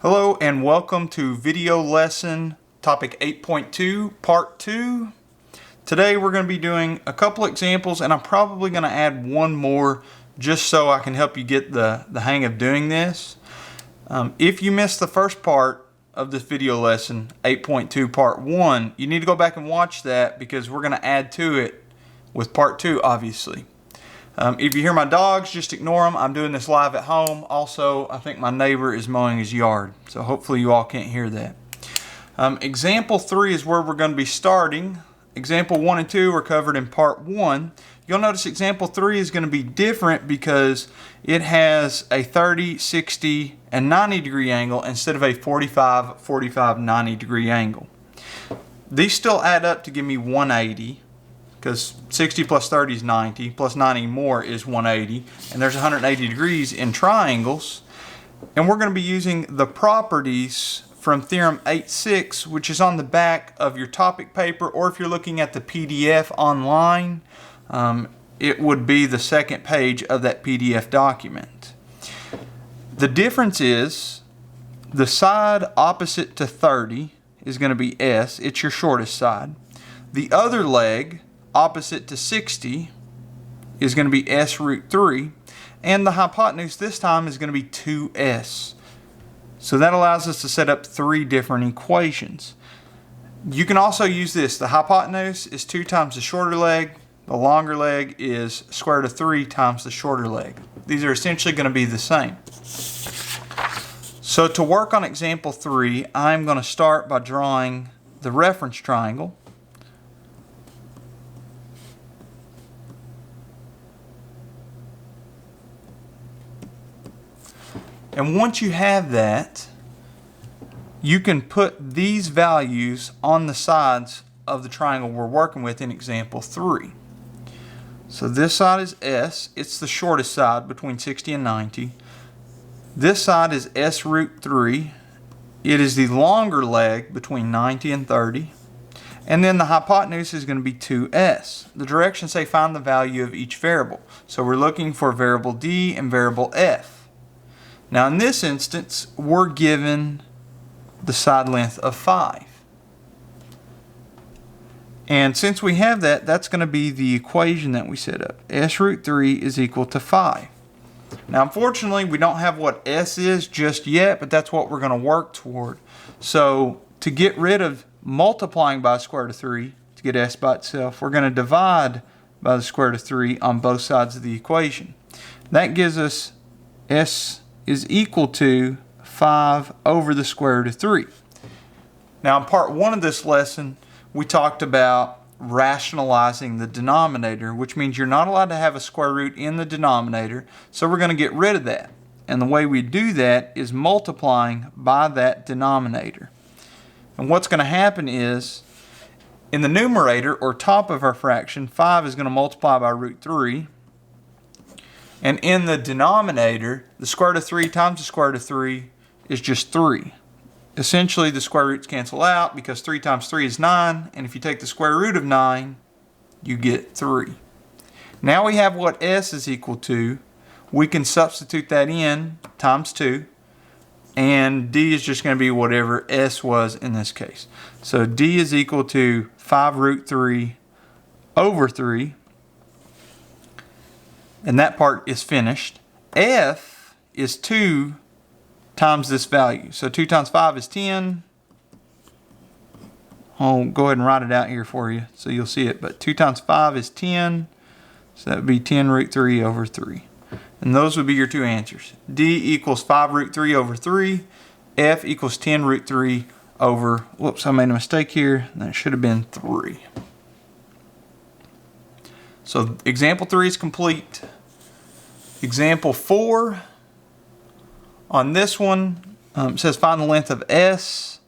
Hello and welcome to video lesson topic 8.2 part 2. Today we're going to be doing a couple examples and I'm probably going to add one more just so I can help you get the hang of doing this. If you missed the first part of this video lesson 8.2 part 1, you need to go back and watch that because we're going to add to it with part 2 obviously. If you hear my dogs, just ignore them. I'm doing this live at home. Also, I think my neighbor is mowing his yard, so hopefully you all can't hear that. Example 3 is where we're going to be starting. Example 1 and 2 are covered in part 1. You'll notice example 3 is going to be different because it has a 30, 60, and 90 degree angle instead of a 45, 45, 90 degree angle. These still add up to give me 180. Because 60 plus 30 is 90, plus 90 more is 180, and there's 180 degrees in triangles. And we're going to be using the properties from Theorem 8.6, which is on the back of your topic paper, or if you're looking at the PDF online, it would be the second page of that PDF document. The difference is the side opposite to 30 is going to be S, it's your shortest side. The other leg opposite to 60 is going to be S root 3, and the hypotenuse this time is going to be 2S. So that allows us to set up 3 different equations. You can also use this. The hypotenuse is 2 times the shorter leg. The longer leg is square root of 3 times the shorter leg. These are essentially going to be the same. So to work on example 3, I'm going to start by drawing the reference triangle. And once you have that, you can put these values on the sides of the triangle we're working with in example 3. So this side is S, it's the shortest side between 60 and 90. This side is S root 3, it is the longer leg between 90 and 30. And then the hypotenuse is going to be 2S. The directions say find the value of each variable. So we're looking for variable D and variable F. Now in this instance, we're given the side length of 5. And since we have that, that's going to be the equation that we set up. S root 3 is equal to 5. Now unfortunately, we don't have what S is just yet, but that's what we're going to work toward. So to get rid of multiplying by the square root of 3 to get S by itself, we're going to divide by the square root of 3 on both sides of the equation. That gives us S is equal to 5 over the square root of 3. Now in part 1 of this lesson, we talked about rationalizing the denominator, which means you're not allowed to have a square root in the denominator, so we're going to get rid of that. And the way we do that is multiplying by that denominator. And what's going to happen is, in the numerator, or top of our fraction, 5 is going to multiply by root 3. And in the denominator, the square root of 3 times the square root of 3 is just 3. Essentially, the square roots cancel out because 3 times 3 is 9. And if you take the square root of 9, you get 3. Now we have what S is equal to. We can substitute that in times 2. And D is just going to be whatever S was in this case. So D is equal to 5 root 3 over 3. And that part is finished. F is 2 times this value. So 2 times 5 is 10. I'll go ahead and write it out here for you so you'll see it. But 2 times 5 is 10. So that would be 10 root 3 over 3. And those would be your 2 answers. D equals 5 root 3 over 3. F equals 10 root 3 over, whoops, I made a mistake here. That should have been 3. So example 3 is complete. Example 4, on this one, it says find the length of S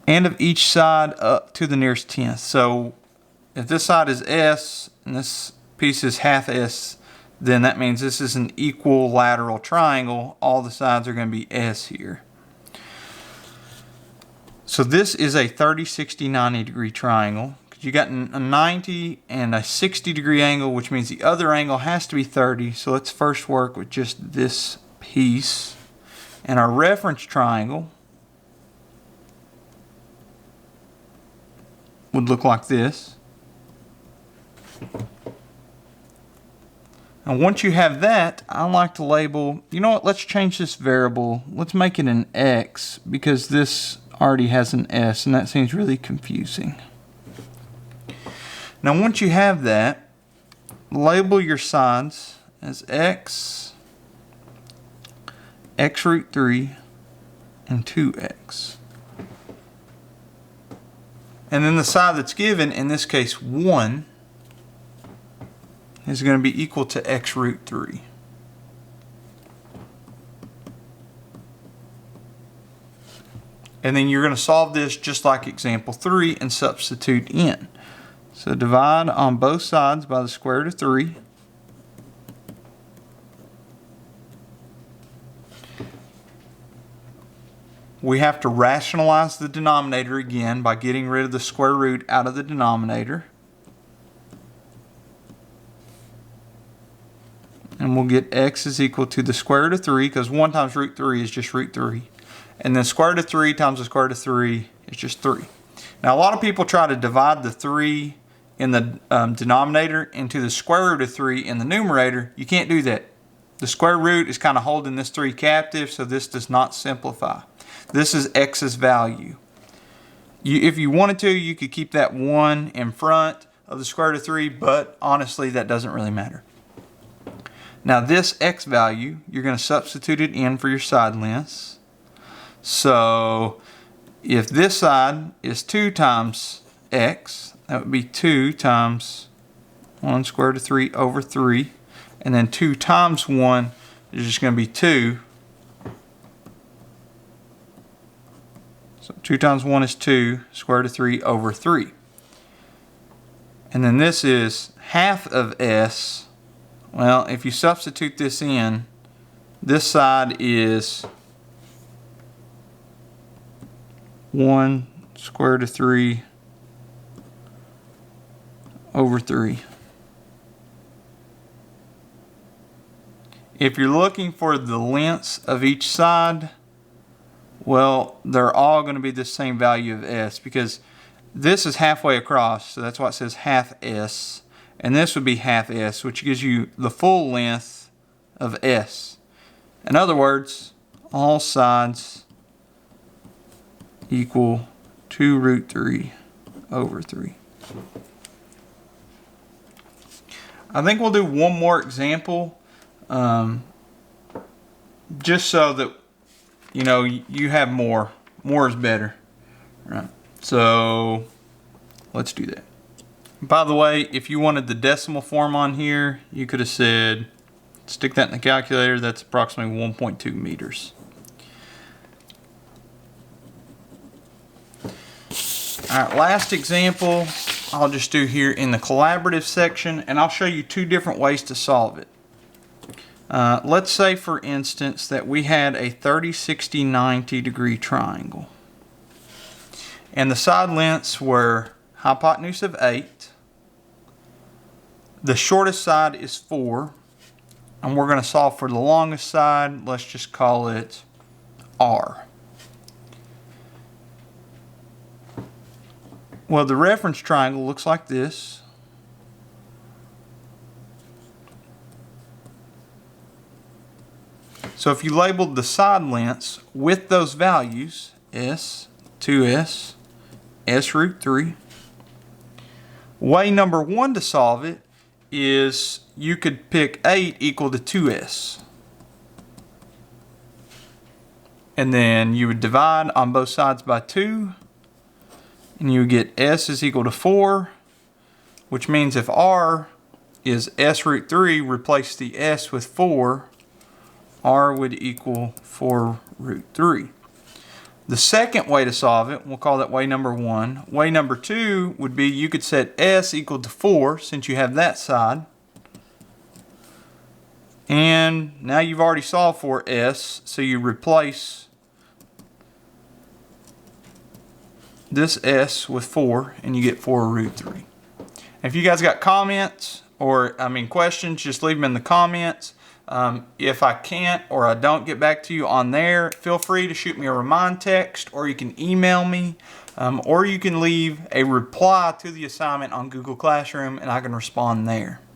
and of each side up to the nearest tenth. So if this side is S and this piece is half S, then that means this is an equilateral triangle. All the sides are going to be S here. So this is a 30, 60, 90 degree triangle. You got a 90 and a 60 degree angle, which means the other angle has to be 30. So let's first work with just this piece. And our reference triangle would look like this. And once you have that, I like to label, you know what, let's change this variable. Let's make it an x because this already has an s and that seems really confusing. Now once you have that, label your sides as x, x root 3, and 2x. And then the side that's given, in this case 1, is going to be equal to x root 3. And then you're going to solve this just like example 3 and substitute in. So divide on both sides by the square root of 3. We have to rationalize the denominator again by getting rid of the square root out of the denominator. And we'll get x is equal to the square root of 3, because 1 times root 3 is just root 3. And then square root of 3 times the square root of 3 is just 3. Now a lot of people try to divide the 3 in the denominator into the square root of 3 in the numerator. You can't do that. The square root is kind of holding this 3 captive, so this does not simplify. This is x's value. If you wanted to, you could keep that 1 in front of the square root of 3, but honestly that doesn't really matter. Now this x value, you're going to substitute it in for your side lengths. So if this side is 2 times x, that would be 2 times 1 square root of 3 over 3. And then 2 times 1 is just going to be 2. So 2 times 1 is 2, square root of 3 over 3. And then this is half of s. Well, if you substitute this in, this side is 1 square root of 3 over 3. If you're looking for the lengths of each side, well, they're all going to be the same value of s, because this is halfway across, so that's why it says half s. And this would be half s, which gives you the full length of s. In other words, all sides equal 2 root 3 over 3. I think we'll do one more example, just so that you know you have more. More is better, right? So let's do that. By the way, if you wanted the decimal form on here, you could have said, stick that in the calculator, that's approximately 1.2 meters. Alright, last example I'll just do here in the collaborative section, and I'll show you 2 different ways to solve it. Let's say, for instance, that we had a 30, 60, 90 degree triangle. And the side lengths were hypotenuse of 8. The shortest side is 4. And we're going to solve for the longest side. Let's just call it R. Well, the reference triangle looks like this. So if you labeled the side lengths with those values, s, 2s, s root 3, way number 1 to solve it is you could pick 8 equal to 2s. And then you would divide on both sides by 2. And you would get s is equal to 4. Which means if r is s root 3, replace the s with 4. R would equal 4 root 3. The second way to solve it, we'll call that way number 1. Way number 2 would be you could set s equal to 4 since you have that side. And now you've already solved for s, so you replace this s with 4 and you get 4 root 3. If you guys got comments or questions, just leave them in the comments. If I can't or I don't get back to you on there, feel free to shoot me a remind text, or you can email me, or you can leave a reply to the assignment on Google Classroom and I can respond there.